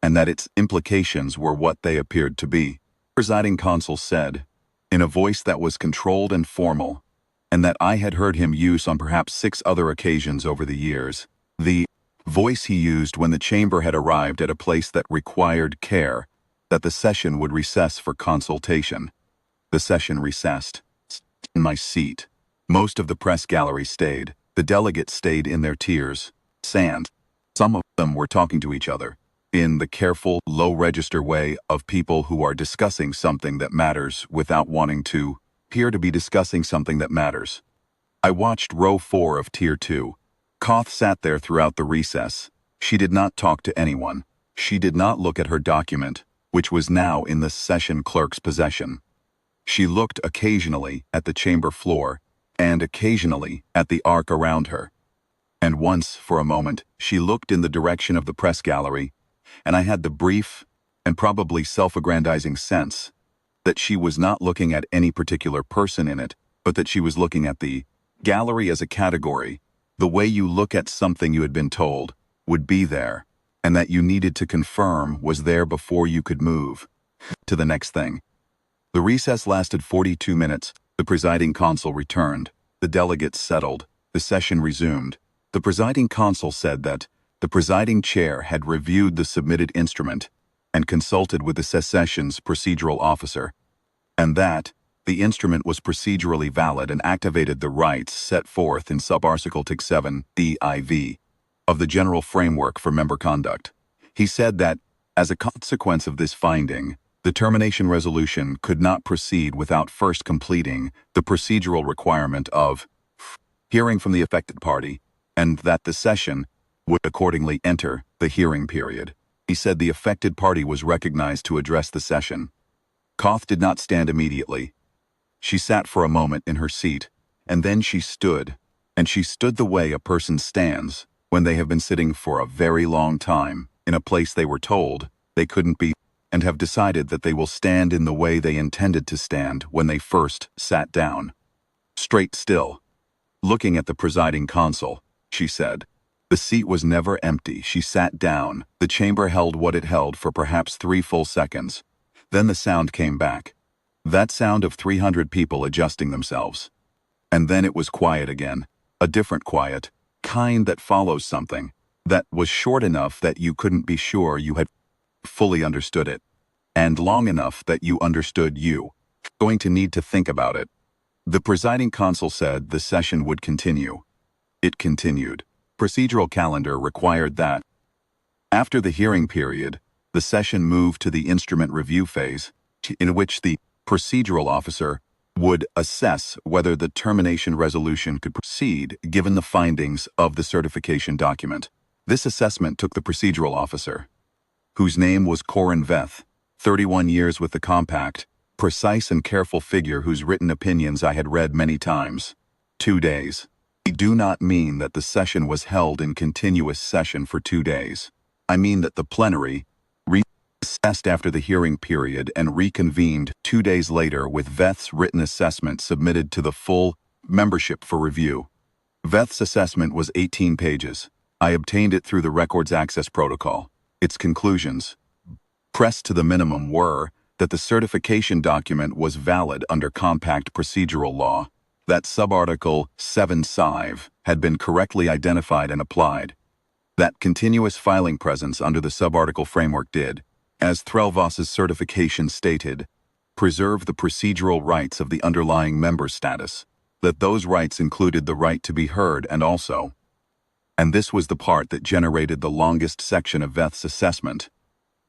and that its implications were what they appeared to be. The presiding consul said, in a voice that was controlled and formal, and that I had heard him use on perhaps 6 other occasions over the years, the voice he used when the chamber had arrived at a place that required care, that the session would recess for consultation. The session recessed. In my seat. Most of the press gallery stayed. The delegates stayed in their tiers. Sand. Some of them were talking to each other, in the careful, low-register way of people who are discussing something that matters without wanting to appear to be discussing something that matters. I watched row 4 of Tier 2. Koth sat there throughout the recess. She did not talk to anyone. She did not look at her document, which was now in the session clerk's possession. She looked occasionally at the chamber floor, and occasionally at the ark around her. And once, for a moment, she looked in the direction of the press gallery, and I had the brief and probably self-aggrandizing sense that she was not looking at any particular person in it, but that she was looking at the gallery as a category, the way you look at something you had been told would be there, and that you needed to confirm was there before you could move to the next thing. The recess lasted 42 minutes, The presiding consul returned. The delegates settled. The session resumed. The presiding consul said that the presiding chair had reviewed the submitted instrument and consulted with the session's procedural officer, and that the instrument was procedurally valid and activated the rights set forth in Subarticle 7 DIV of the General Framework for Member Conduct. He said that, as a consequence of this finding, the termination resolution could not proceed without first completing the procedural requirement of hearing from the affected party, and that the session would accordingly enter the hearing period. He said the affected party was recognized to address the session. Koth did not stand immediately. She sat for a moment in her seat, and then she stood the way a person stands when they have been sitting for a very long time in a place they were told they couldn't be, and have decided that they will stand in the way they intended to stand when they first sat down. Straight still. Looking at the presiding consul, she said. The seat was never empty. She sat down. The chamber held what it held for perhaps 3 full seconds. Then the sound came back. That sound of 300 people adjusting themselves. And then it was quiet again. A different quiet, kind that follows something, that was short enough that you couldn't be sure you had fully understood it, and long enough that you understood you going to need to think about it. The presiding consul said the session would continue. It continued. Procedural calendar required that, after the hearing period, the session moved to the instrument review phase, in which the procedural officer would assess whether the termination resolution could proceed given the findings of the certification document. This assessment took the procedural officer, whose name was Corin Veth, 31 years with the Compact, precise and careful figure whose written opinions I had read many times. 2 days. I do not mean that the session was held in continuous session for 2 days. I mean that the plenary recessed after the hearing period and reconvened 2 days later with Veth's written assessment submitted to the full membership for review. Veth's assessment was 18 pages. I obtained it through the Records Access Protocol. Its conclusions, pressed to the minimum, were that the certification document was valid under Compact procedural law, that Subarticle 7 Sive had been correctly identified and applied, that continuous filing presence under the subarticle framework did, as Threlvoss's certification stated, preserve the procedural rights of the underlying member status, that those rights included the right to be heard and also, and this was the part that generated the longest section of Veth's assessment,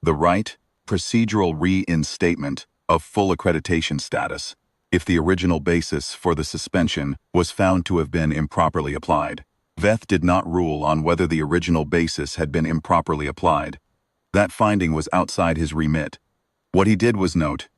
the right, procedural reinstatement of full accreditation status, if the original basis for the suspension was found to have been improperly applied. Veth did not rule on whether the original basis had been improperly applied. That finding was outside his remit. What he did was note,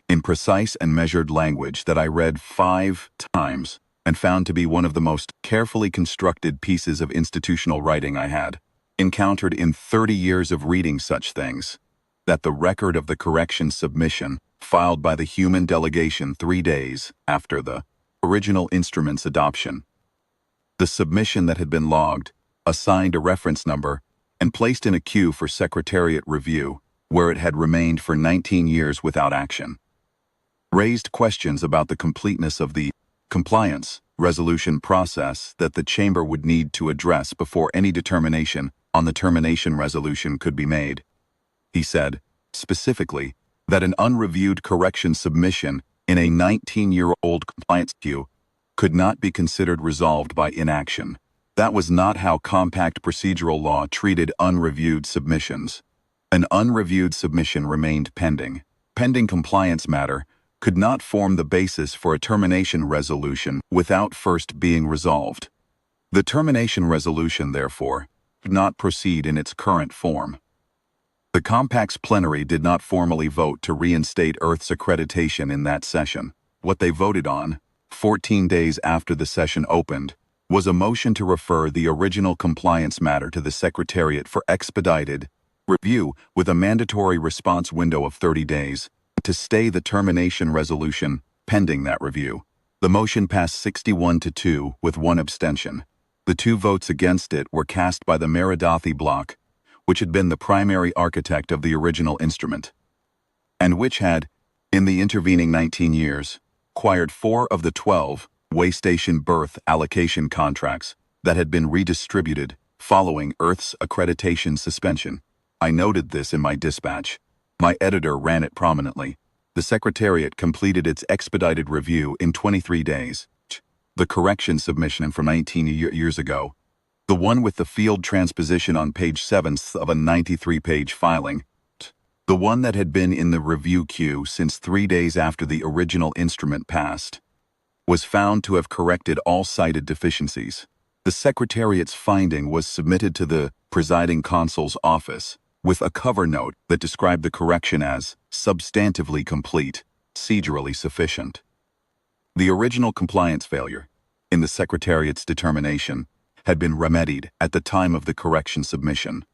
in precise and measured language that I read 5 times and found to be one of the most carefully constructed pieces of institutional writing I had encountered in 30 years of reading such things, that the record of the correction submission filed by the human delegation 3 days after the original instrument's adoption, the submission that had been logged, assigned a reference number, and placed in a queue for Secretariat review, where it had remained for 19 years without action, raised questions about the completeness of the compliance resolution process that the Chamber would need to address before any determination on the termination resolution could be made. He said, specifically, that an unreviewed correction submission in a 19-year-old compliance queue could not be considered resolved by inaction. That was not how Compact procedural law treated unreviewed submissions. An unreviewed submission remained pending. Pending compliance matter could not form the basis for a termination resolution without first being resolved. The termination resolution, therefore, could not proceed in its current form. The Compact's plenary did not formally vote to reinstate Earth's accreditation in that session. What they voted on, 14 days after the session opened, was a motion to refer the original compliance matter to the Secretariat for expedited review with a mandatory response window of 30 days to stay the termination resolution pending that review. The motion passed 61-2 with 1 abstention. The 2 votes against it were cast by the Verdathi bloc, which had been the primary architect of the original instrument, and which had, in the intervening 19 years, acquired 4 of the 12 waystation berth allocation contracts that had been redistributed following Earth's accreditation suspension. I noted this in my dispatch. My editor ran it prominently. The Secretariat completed its expedited review in 23 days. The correction submission from 19 years ago, the one with the field transposition on page 7 of a 93-page filing, the one that had been in the review queue since 3 days after the original instrument passed, was found to have corrected all cited deficiencies. The Secretariat's finding was submitted to the presiding consul's office with a cover note that described the correction as substantively complete, procedurally sufficient. The original compliance failure, in the Secretariat's determination, had been remedied at the time of the correction submission.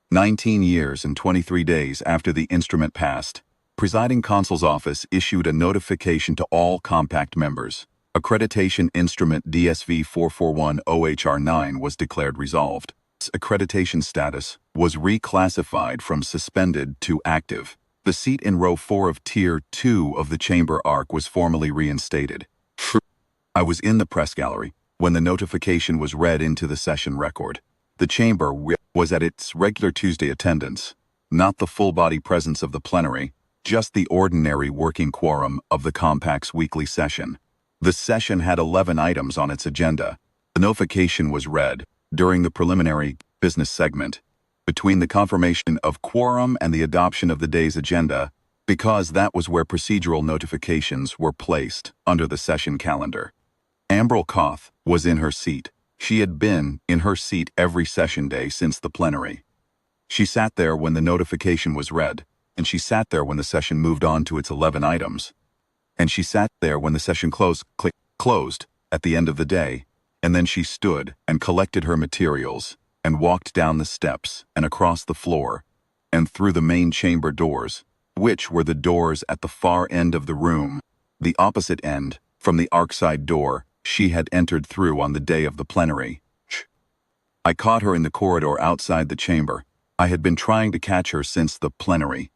19 years and 23 days after the instrument passed, Presiding Consul's office issued a notification to all Compact members. Accreditation Instrument DSV 441 OHR9 was declared resolved. Its accreditation status was reclassified from suspended to active. The seat in row 4 of Tier 2 of the chamber arc was formally reinstated. I was in the press gallery when the notification was read into the session record. The chamber was at its regular Tuesday attendance, not the full-body presence of the plenary, just the ordinary working quorum of the Compact's weekly session. The session had 11 items on its agenda. The notification was read during the preliminary business segment, between the confirmation of quorum and the adoption of the day's agenda, because that was where procedural notifications were placed under the session calendar. Ambrel Koth was in her seat. She had been in her seat every session day since the plenary. She sat there when the notification was read, and she sat there when the session moved on to its 11 items. And she sat there when the session closed at the end of the day, and then she stood and collected her materials and walked down the steps and across the floor and through the main chamber doors, which were the doors at the far end of the room, the opposite end from the arcside door she had entered through on the day of the plenary. I caught her in the corridor outside the chamber. I had been trying to catch her since the plenary.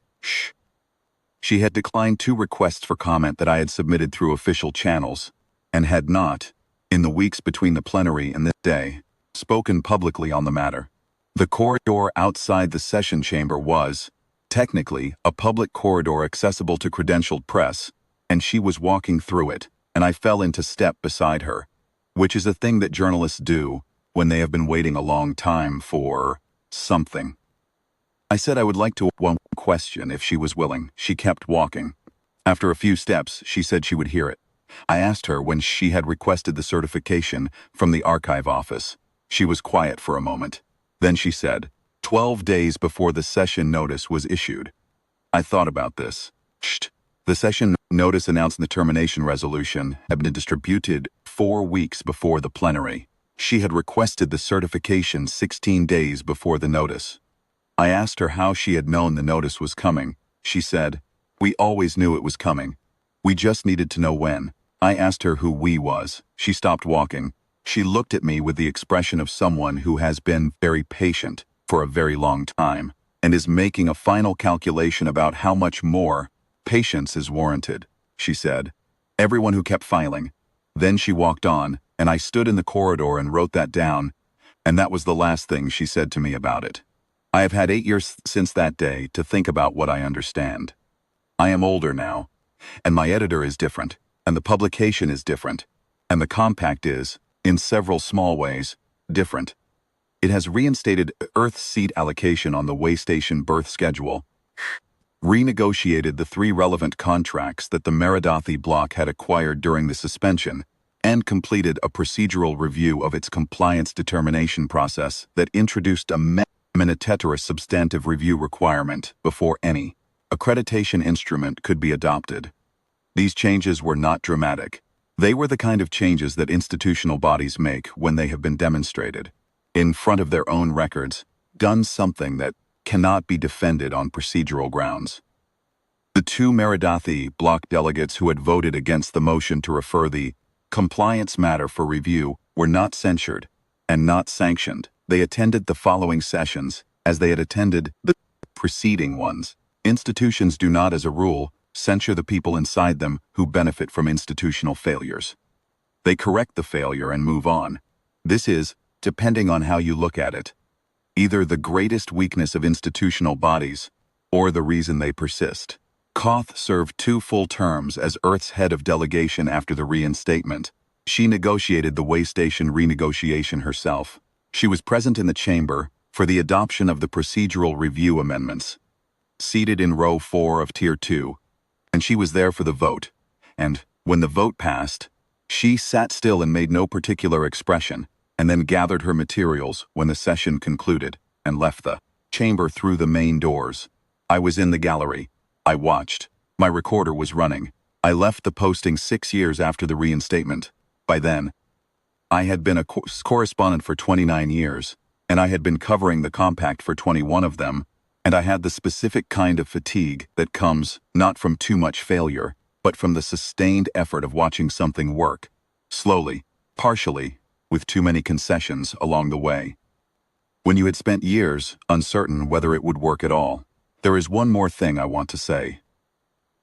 She had declined 2 requests for comment that I had submitted through official channels, and had not, in the weeks between the plenary and this day, spoken publicly on the matter. The corridor outside the session chamber was, technically, a public corridor accessible to credentialed press, and she was walking through it, and I fell into step beside her, which is a thing that journalists do when they have been waiting a long time for something. I said I would like to one question if she was willing. She kept walking. After a few steps, she said she would hear it. I asked her when she had requested the certification from the archive office. She was quiet for a moment. Then she said, 12 days before the session notice was issued. I thought about this. The session notice announcing the termination resolution had been distributed 4 weeks before the plenary. She had requested the certification 16 days before the notice. I asked her how she had known the notice was coming. She said, "We always knew it was coming. We just needed to know when." I asked her who we was. She stopped walking. She looked at me with the expression of someone who has been very patient for a very long time and is making a final calculation about how much more patience is warranted. She said, "Everyone who kept filing." Then she walked on, and I stood in the corridor and wrote that down, and that was the last thing she said to me about it. I have had 8 years since that day to think about what I understand. I am older now, and my editor is different, and the publication is different, and the Compact is, in several small ways, different. It has reinstated Earth's seat allocation on the waystation berth schedule, renegotiated the 3 relevant contracts that the Verdathi block had acquired during the suspension, and completed a procedural review of its compliance determination process that introduced a tetrus substantive review requirement before any accreditation instrument could be adopted. These changes were not dramatic. They were the kind of changes that institutional bodies make when they have been demonstrated, in front of their own records, done something that cannot be defended on procedural grounds. The 2 Verdathi block delegates who had voted against the motion to refer the compliance matter for review were not censured and not sanctioned. They attended the following sessions as they had attended the preceding ones. Institutions do not, as a rule, censure the people inside them who benefit from institutional failures. They correct the failure and move on. This is, depending on how you look at it, either the greatest weakness of institutional bodies or the reason they persist. Koth served 2 full terms as Earth's head of delegation after the reinstatement. She negotiated the way station renegotiation herself. She was present in the chamber for the adoption of the procedural review amendments, seated in row 4 of Tier 2, and she was there for the vote. And, when the vote passed, she sat still and made no particular expression, and then gathered her materials when the session concluded and left the chamber through the main doors. I was in the gallery. I watched. My recorder was running. I left the posting 6 years after the reinstatement. By then, I had been a correspondent for 29 years, and I had been covering the compact for 21 of them, and I had the specific kind of fatigue that comes not from too much failure, but from the sustained effort of watching something work, slowly, partially, with too many concessions along the way. When you had spent years uncertain whether it would work at all, there is one more thing I want to say.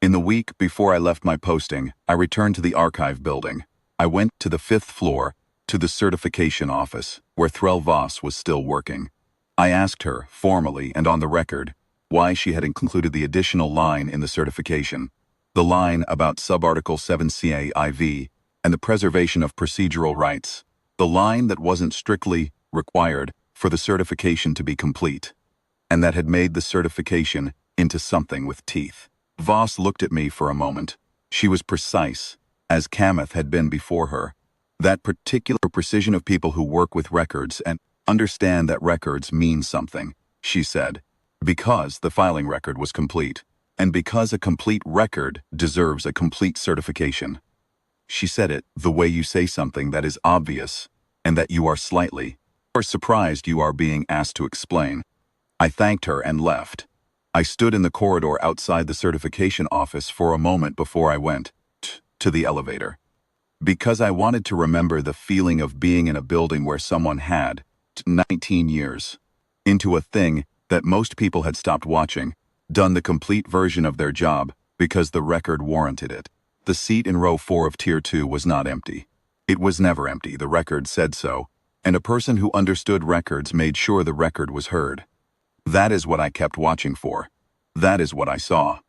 In the week before I left my posting, I returned to the archive building. I went to the 5th floor, to the certification office, where Threll Voss was still working. I asked her, formally and on the record, why she had included the additional line in the certification, the line about subarticle 7CA IV and the preservation of procedural rights, the line that wasn't strictly required for the certification to be complete, and that had made the certification into something with teeth. Voss looked at me for a moment. She was precise, as Kamath had been before her. That particular precision of people who work with records and understand that records mean something, she said, because the filing record was complete, and because a complete record deserves a complete certification. She said it the way you say something that is obvious, and that you are slightly or surprised you are being asked to explain. I thanked her and left. I stood in the corridor outside the certification office for a moment before I went to the elevator, because I wanted to remember the feeling of being in a building where someone had, 19 years, into a thing that most people had stopped watching, done the complete version of their job because the record warranted it. The seat in row 4 of Tier 2 was not empty. It was never empty, the record said so, and a person who understood records made sure the record was heard. That is what I kept watching for. That is what I saw.